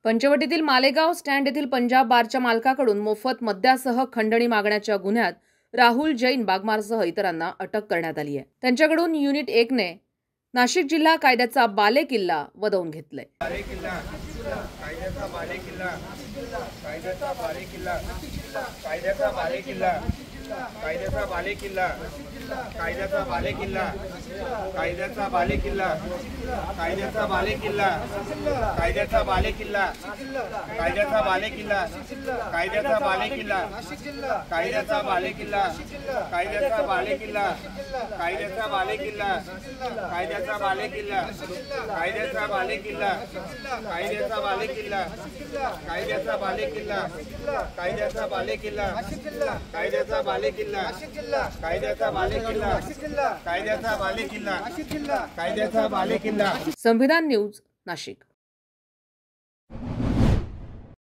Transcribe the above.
पंचवटीतील Malegaon stand येथील पंजाब बारच्या मालकाकडून मोफत मद्यासह खंडणी मागण्याच्या गुन्ह्यात राहुल जैन बागमारसह इतरांना अटक करण्यात आली आहे। त्यांच्याकडून युनिट 1 ने नाशिक जिल्हा कायद्याचा बालेकिल्ला वदवून घेतलाय। संविधान न्यूज नाशिक।